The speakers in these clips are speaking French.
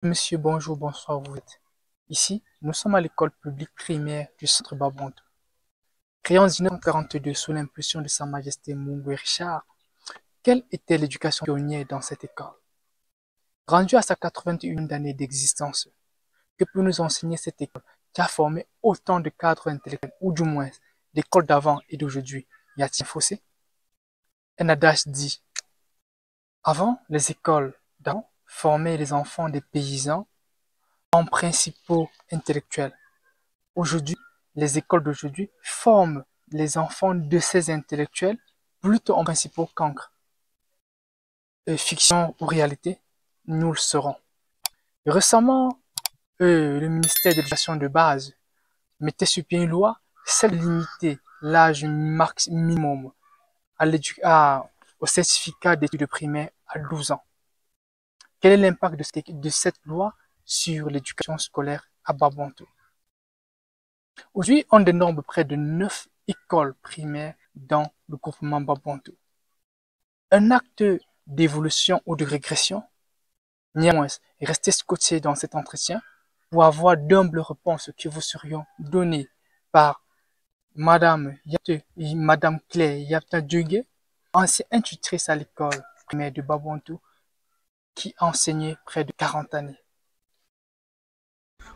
Monsieur, bonjour, bonsoir, vous êtes. Ici, nous sommes à l'école publique primaire du centre Babonto. Créée en 1942 sous l'impulsion de Sa Majesté Mungwe Richard, quelle était l'éducation pionnière dans cette école? Rendue à sa 81e année d'existence, que peut nous enseigner cette école qui a formé autant de cadres intellectuels, ou du moins d'écoles d'avant et d'aujourd'hui? Y a-t-il un fossé? Un adage dit, avant, les écoles d'avant formaient les enfants des paysans en principaux intellectuels. Aujourd'hui, les écoles d'aujourd'hui forment les enfants de ces intellectuels plutôt en principaux cancres. Fiction ou réalité, nous le saurons. Récemment, le ministère de l'Éducation de base mettait sur pied une loi, celle de limiter l'âge minimum au certificat d'études primaires à 12 ans. Quel est l'impact de cette loi sur l'éducation scolaire à Babonto? Aujourd'hui, on dénombre près de 9 écoles primaires dans le groupement Babonto. Un acte d'évolution ou de régression? Néanmoins, restez scotché dans cet entretien pour avoir d'humbles réponses qui vous seront données par Madame Claire Yapta Djungue, ancienne institutrice à l'école primaire de Babonto, qui a enseigné près de 40 années.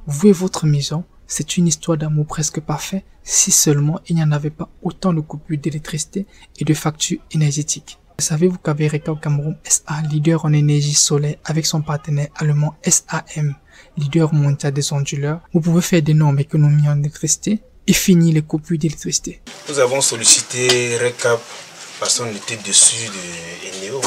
Vous et votre maison, c'est une histoire d'amour presque parfait si seulement il n'y en avait pas autant de coupures d'électricité et de factures énergétiques. Savez-vous qu'avec Recap Cameroun SA, leader en énergie solaire avec son partenaire allemand SAM, leader mondial des onduleurs, vous pouvez faire d'énormes économies en électricité et finir les coupures d'électricité? Nous avons sollicité Recap parce qu'on était dessus de Eneo.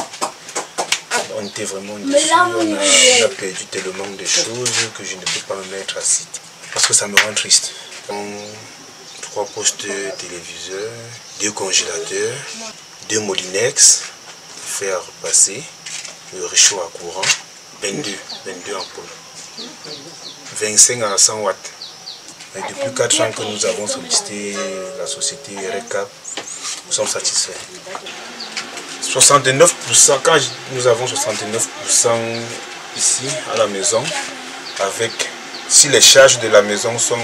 On était vraiment dessus, on a perdu tellement de choses que je ne peux pas me mettre à site. Parce que ça me rend triste. 3 postes téléviseurs, 2 congélateurs, 2 Molinex, fer à repasser, le réchaud à courant, 22 ampoules, 25 à 100 watts. Et depuis 4 ans que nous avons sollicité la société Recap, nous sommes satisfaits. 69%, quand nous avons 69% ici à la maison, avec, si les charges de la maison sont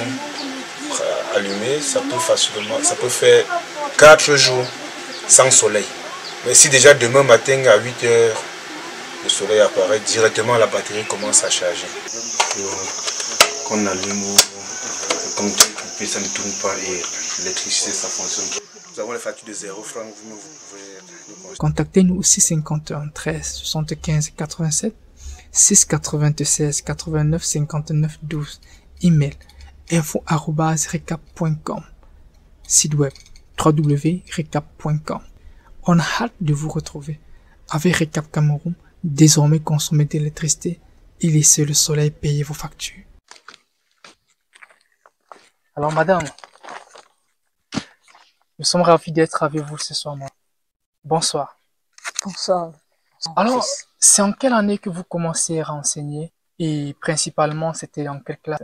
allumées, ça peut faire 4 jours sans soleil. Mais si déjà demain matin à 8 h, le soleil apparaît, directement la batterie commence à charger. Qu'on allume, comme ça ne tourne pas et l'électricité ça fonctionne. Nous avons les factures de 0 francs, vous pouvez... Contactez-nous au 651 13 75 87 696 89 59 12. Email info@recap.com. Site web www.recap.com. On a hâte de vous retrouver. Avec Recap Cameroun, désormais consommez de l'électricité et laissez le soleil payer vos factures. Alors madame, nous sommes ravis d'être avec vous ce soir. Bonsoir. Bonsoir. Alors, c'est en quelle année que vous commencez à enseigner et principalement, c'était en quelle classe?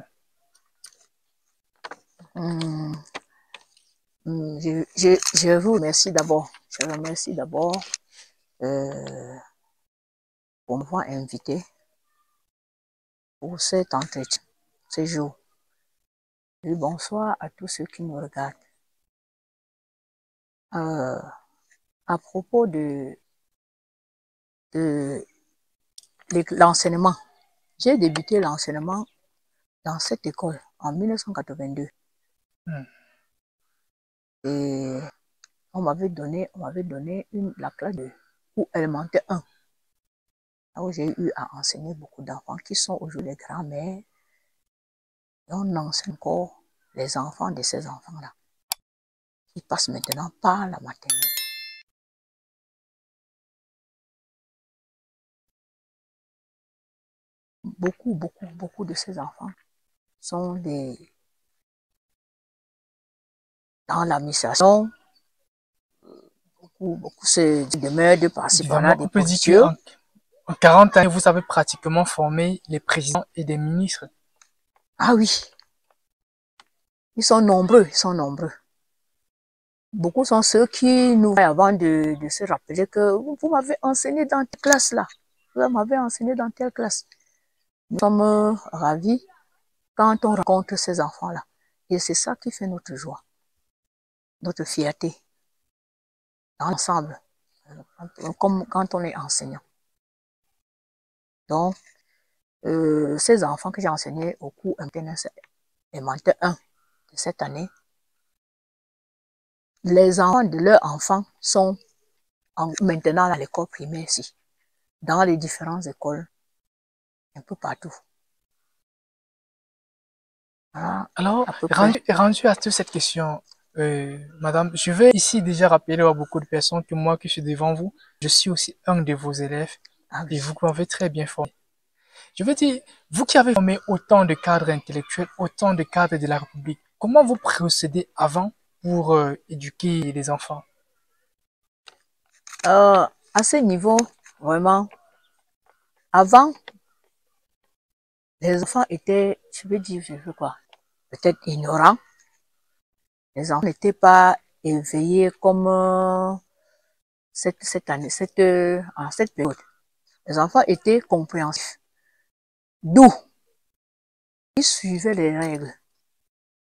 Je vous remercie d'abord. Je remercie d'abord pour m'avoir invité pour cet entretien, ce jour. Et bonsoir à tous ceux qui nous regardent. À propos de l'enseignement, j'ai débuté l'enseignement dans cette école en 1982. Et on m'avait donné la classe ou élémentaire 1. Là où j'ai eu à enseigner beaucoup d'enfants qui sont aujourd'hui les grands-mères. Et on enseigne encore les enfants de ces enfants-là. Ils passent maintenant par la maternelle. Beaucoup de ces enfants sont dans l'administration. Beaucoup se demeurent de par-ci par-là des postures. En 40 ans, vous avez pratiquement formé les présidents et des ministres. Ah oui. Ils sont nombreux. Beaucoup sont ceux qui nous voient avant de se rappeler que vous m'avez enseigné dans telle classe là. Vous m'avez enseigné dans telle classe. Nous sommes ravis quand on rencontre ces enfants-là. Et c'est ça qui fait notre joie, notre fierté, dans l'ensemble, comme quand on est enseignant. Donc, ces enfants que j'ai enseignés au cours élémentaire 1 de cette année, les enfants de leurs enfants sont maintenant à l'école primaire ici, dans les différentes écoles, un peu partout. Voilà. Alors, rendu à toute cette question, madame, je vais ici déjà rappeler à beaucoup de personnes que moi qui suis devant vous, je suis aussi un de vos élèves et vous m'avez très bien formé. Je veux dire, vous qui avez formé autant de cadres intellectuels, autant de cadres de la République, comment vous procédez avant pour éduquer les enfants? À ce niveau, vraiment, avant, les enfants étaient, je veux quoi, peut-être ignorants. Les enfants n'étaient pas éveillés comme cette année, en cette période. Les enfants étaient compréhensifs. D'où ils suivaient les règles.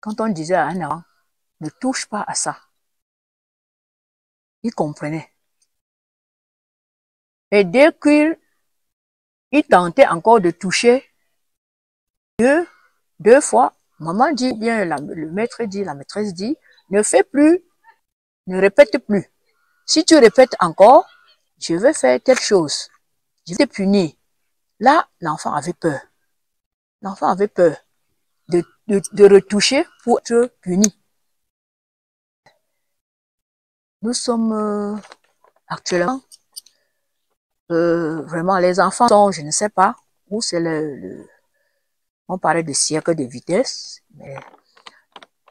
Quand on disait à un enfant, ne touche pas à ça, il comprenait. Et dès qu'il tentait encore de toucher, deux fois, maman dit bien, le maître dit, la maîtresse dit, ne fais plus, ne répète plus. Si tu répètes encore, je vais faire telle chose, je vais te punir. Là, l'enfant avait peur. L'enfant avait peur de retoucher pour être puni. Nous sommes actuellement, vraiment, les enfants sont, je ne sais pas, où c'est on parlait de siècle de vitesse, mais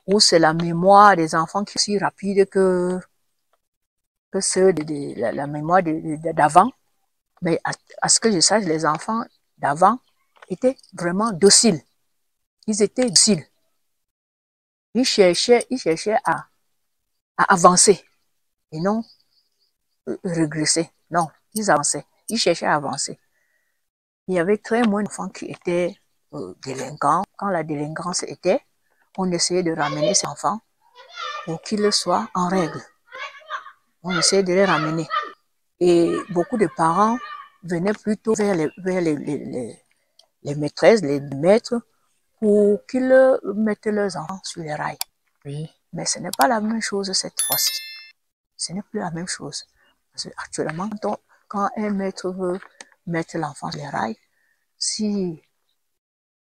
où c'est la mémoire des enfants qui est aussi rapide que ceux de la mémoire d'avant. Mais à ce que je sache, les enfants d'avant étaient vraiment dociles. Ils étaient dociles. Ils cherchaient à avancer et non régresser. Non, ils avançaient. Ils cherchaient à avancer. Il y avait très moins d'enfants qui étaient délinquants. Quand la délinquance était, on essayait de ramener ces enfants pour qu'ils soient en règle. On essayait de les ramener. Et beaucoup de parents venaient plutôt vers les maîtresses, les maîtres, pour qu'ils mettent leurs enfants sur les rails. Oui. Mais ce n'est pas la même chose cette fois-ci. Ce n'est plus la même chose. Parce que actuellement, quand un maître veut mettre l'enfant sur les rails, si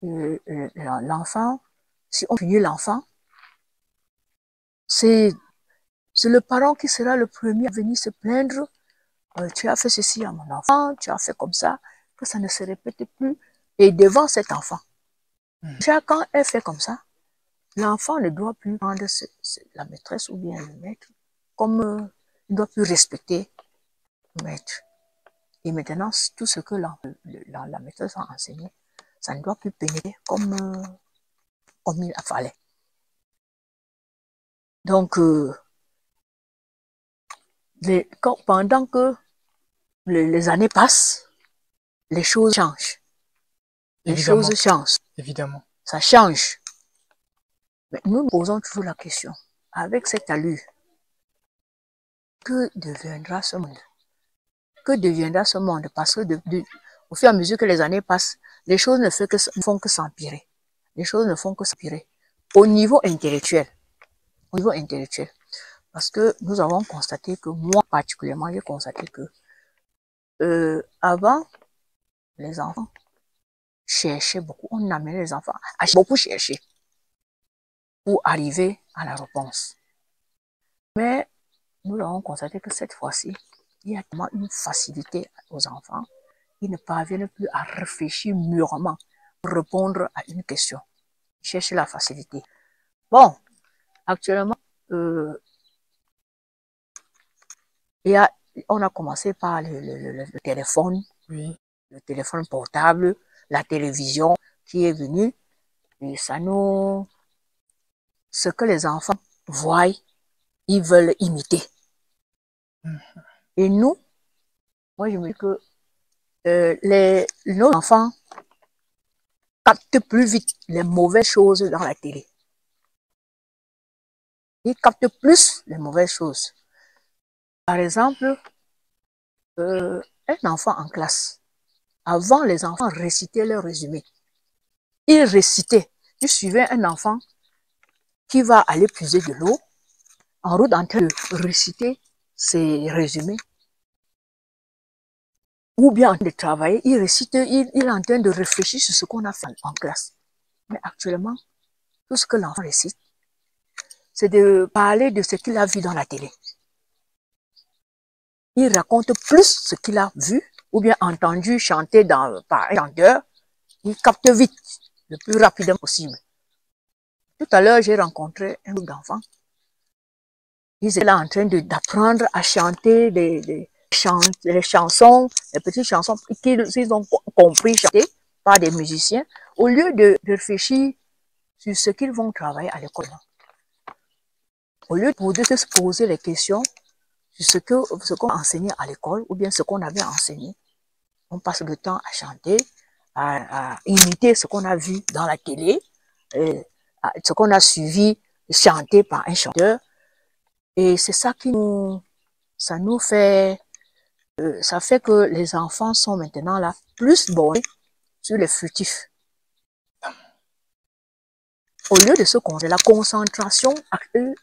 l'enfant, si on punit l'enfant, c'est le parent qui sera le premier à venir se plaindre. Tu as fait ceci à mon enfant, tu as fait comme ça, que ça ne se répète plus. Et devant cet enfant, déjà quand elle fait comme ça, l'enfant ne doit plus prendre la maîtresse ou bien le maître comme il ne doit plus respecter le maître. Et maintenant, tout ce que la maîtresse a enseigné, ça ne doit plus pénétrer comme il fallait. Donc, pendant que les années passent, les choses changent. Les choses changent. Évidemment. Ça change. Mais nous nous posons toujours la question, avec cette allure, que deviendra ce monde? Que deviendra ce monde? Parce que au fur et à mesure que les années passent, les choses ne font que s'empirer. Les choses ne font que s'empirer. Au niveau intellectuel. Au niveau intellectuel. Parce que nous avons constaté que, moi particulièrement, j'ai constaté que avant, les enfants cherchaient beaucoup. On amenait les enfants à beaucoup chercher pour arriver à la réponse. Mais nous avons constaté que cette fois-ci, il y a tellement une facilité aux enfants. Ils ne parviennent plus à réfléchir mûrement pour répondre à une question. Ils cherchent la facilité. Bon, actuellement, on a commencé par le téléphone, oui. Le téléphone portable, la télévision qui est venue. Et ça nous... Ce que les enfants voient, ils veulent imiter. Et nous, moi je me dis que nos enfants captent plus vite les mauvaises choses dans la télé. Ils captent plus les mauvaises choses. Par exemple, un enfant en classe. Avant, les enfants récitaient leur résumé. Ils récitaient. Tu suivais un enfant qui va aller puiser de l'eau, en route en train de réciter ses résumés. Ou bien en train de travailler, il récite, il est en train de réfléchir sur ce qu'on a fait en classe. Mais actuellement, tout ce que l'enfant récite, c'est de parler de ce qu'il a vu dans la télé. Il raconte plus ce qu'il a vu ou bien entendu chanter par un chanteur. Il capte vite, le plus rapidement possible. Tout à l'heure, j'ai rencontré un groupe d'enfants. Ils étaient là en train d'apprendre à chanter les chansons, les petites chansons qu'ils ont compris chanter par des musiciens, au lieu de réfléchir sur ce qu'ils vont travailler à l'école. Au lieu de se poser les questions sur ce qu'on a enseigné à l'école ou bien ce qu'on avait enseigné, on passe le temps à chanter, à imiter ce qu'on a vu dans la télé, ce qu'on a suivi chanter par un chanteur. Et c'est ça ça fait que les enfants sont maintenant là plus bornés sur les furtifs. Au lieu de se concentrer, la concentration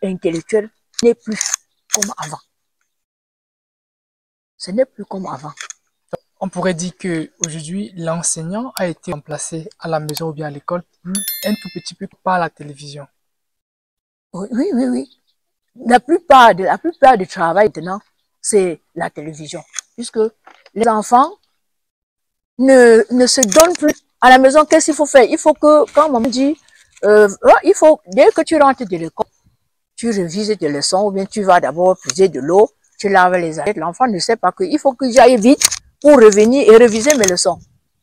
intellectuelle n'est plus comme avant. Ce n'est plus comme avant. On pourrait dire qu'aujourd'hui, l'enseignant a été remplacé à la maison ou bien à l'école un tout petit peu par la télévision. Oui. La plupart du travail maintenant, c'est la télévision. Puisque les enfants ne se donnent plus. À la maison, qu'est-ce qu'il faut faire? Il faut que, quand maman dit, dès que tu rentres de l'école, tu révises tes leçons, ou bien tu vas d'abord puiser de l'eau, tu laves les assiettes. L'enfant ne sait pas qu'il faut que j'aille vite pour revenir et réviser mes leçons.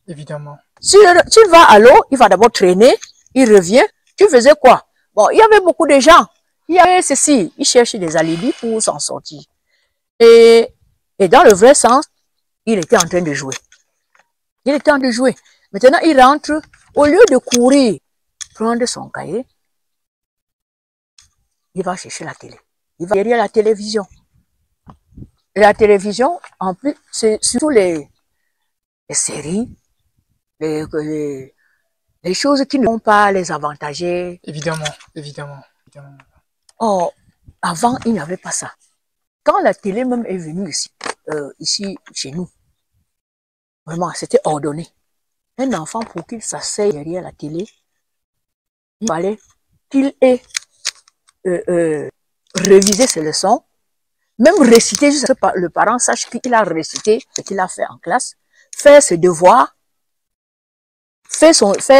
Évidemment. Si tu vas à l'eau, il va d'abord traîner, il revient. Tu faisais quoi? Bon, il y avait beaucoup de gens. Il y avait ceci. Ils cherchent des alibis pour s'en sortir. Et dans le vrai sens, il était en train de jouer. Il était en train de jouer. Maintenant, il rentre. Au lieu de courir, prendre son cahier, il va chercher la télé. Il va derrière la télévision. Et la télévision, en plus, c'est surtout les séries, les choses qui ne vont pas les avantager. Évidemment. Or, avant, il n'y avait pas ça. Quand la télé même est venue ici chez nous, vraiment, c'était ordonné. Un enfant, pour qu'il s'asseye derrière la télé, il fallait qu'il ait révisé ses leçons, même réciter, juste que le parent sache qu'il a récité ce qu'il a fait en classe, faire ses devoirs, faire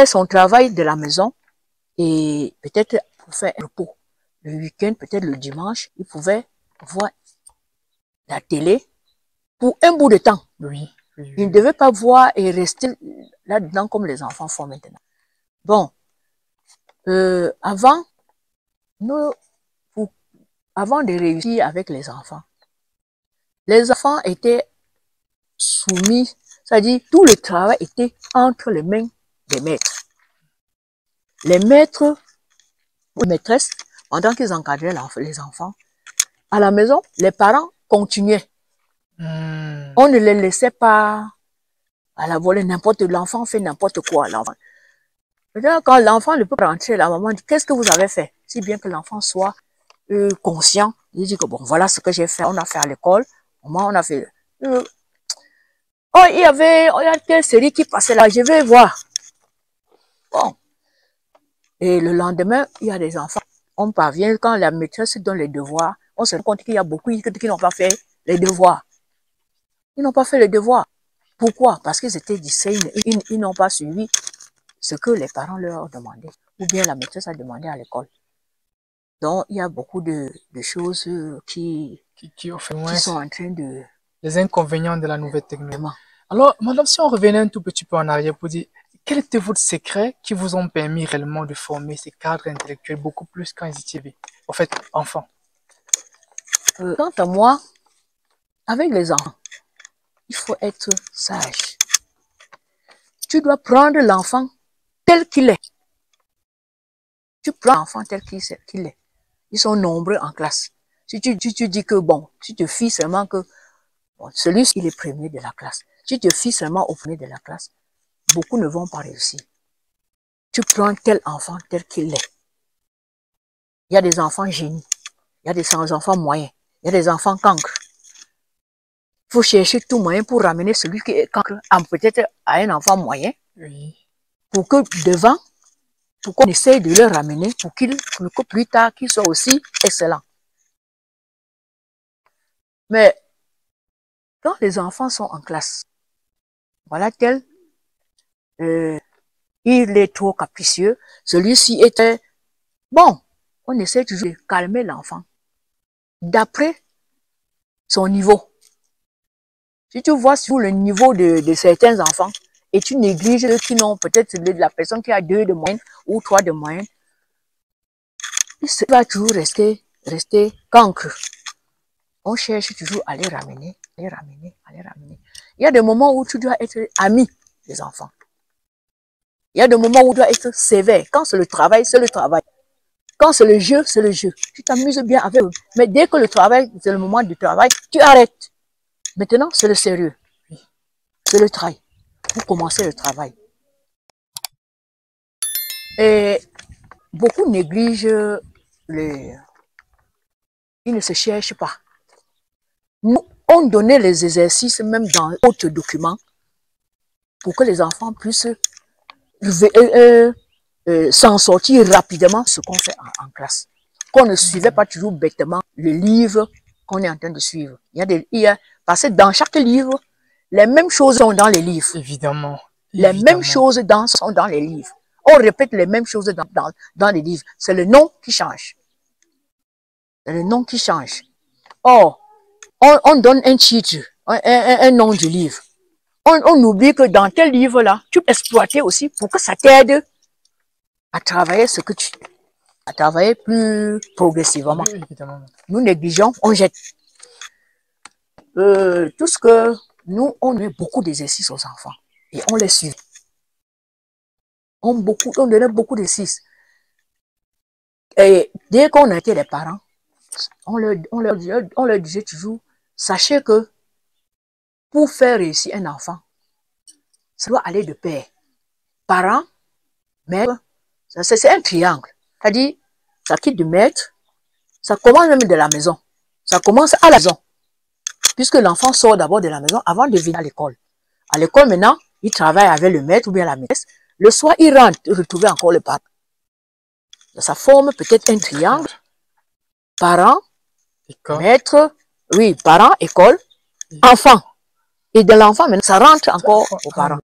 son travail de la maison, et peut-être pour faire un repos. Le week-end, peut-être le dimanche, il pouvait voir la télé pour un bout de temps. Oui. Il ne devait pas voir et rester là-dedans comme les enfants font maintenant. Bon, avant de réussir avec les enfants étaient soumis, c'est-à-dire tout le travail était entre les mains des maîtres. Les maîtres ou les maîtresses, pendant qu'ils encadraient les enfants, à la maison, les parents continuaient. On ne les laissait pas à la volée, l'enfant fait n'importe quoi. Quand l'enfant ne peut pas rentrer, la maman dit, qu'est-ce que vous avez fait? Si bien que l'enfant soit conscient, il dit que bon, voilà ce que j'ai fait, on a fait à l'école, on a fait... il y a telle série qui passait là, je vais voir. Bon. Et le lendemain, il y a des enfants. On parvient, quand la maîtresse donne les devoirs, on se rend compte qu'il y a beaucoup qui n'ont pas fait les devoirs. Ils n'ont pas fait les devoirs. Pourquoi? Parce qu'ils étaient distraits, ils n'ont pas suivi ce que les parents leur demandaient, ou bien la maîtresse a demandé à l'école. Donc, il y a beaucoup de choses qui sont en train de... Les inconvénients de la nouvelle technologie. Alors, madame, si on revenait un tout petit peu en arrière pour dire, quel était votre secret qui vous ont permis réellement de former ces cadres intellectuels beaucoup plus quand ils étaient, en fait, enfants? Quant à moi, avec les enfants, il faut être sage. Tu dois prendre l'enfant tel qu'il est. Tu prends l'enfant tel qu'il est. Ils sont nombreux en classe. Si tu dis que bon, tu te fies seulement que bon, celui-ci il est premier de la classe. Si tu te fies seulement au premier de la classe, beaucoup ne vont pas réussir. Tu prends tel enfant tel qu'il est. Il y a des enfants génies. Il y a des enfants moyens. Il y a des enfants cancres. Il faut chercher tout moyen pour ramener celui qui est cancre peut-être à un enfant moyen. Oui. Pour que devant, pour qu'on essaye de le ramener, pour que plus tard, qu'il soit aussi excellent. Mais quand les enfants sont en classe, voilà tel, il est trop capricieux, celui-ci était bon. On essaie toujours de calmer l'enfant d'après son niveau. Si tu vois sur le niveau de certains enfants et tu négliges ceux qui n'ont peut-être la personne qui a 2 de moyenne ou 3 de moyenne, il va toujours rester cancre. On cherche toujours à les ramener. Il y a des moments où tu dois être ami des enfants. Il y a des moments où tu dois être sévère. Quand c'est le travail, c'est le travail. Quand c'est le jeu, c'est le jeu. Tu t'amuses bien avec eux. Mais dès que le travail, c'est le moment du travail, tu arrêtes. Maintenant, c'est le sérieux. C'est le travail. Pour commencer le travail. Et beaucoup négligent ils ne se cherchent pas. Nous, on donnait les exercices même dans d'autres documents pour que les enfants puissent s'en sortir rapidement ce qu'on fait en classe. Qu'on ne suivait pas toujours bêtement le livre qu'on est en train de suivre. Parce que dans chaque livre, les mêmes choses sont dans les livres. Évidemment. Les mêmes choses sont dans les livres. On répète les mêmes choses dans les livres. C'est le nom qui change. C'est le nom qui change. Or, on donne un titre, un nom du livre. On oublie que dans tel livre-là, tu peux exploiter aussi pour que ça t'aide à travailler à travailler plus progressivement. Oui, évidemment. Nous négligeons, on jette. Tout ce que nous, on met beaucoup d'exercices aux enfants et on les suit. On donnait beaucoup d'exercices. Et dès qu'on était les parents, on leur disait toujours, sachez que pour faire réussir un enfant, ça doit aller de pair. Parents, maître, c'est un triangle. C'est-à-dire, ça quitte du maître, ça commence même de la maison. Ça commence à la maison. Puisque l'enfant sort d'abord de la maison avant de venir à l'école. À l'école, maintenant, il travaille avec le maître ou bien la maîtresse. Le soir, il rentre, retrouver encore le parent. Ça forme peut-être un triangle. Parents, maître, oui, parents, école, enfant. Et de l'enfant, maintenant, ça rentre encore aux parents.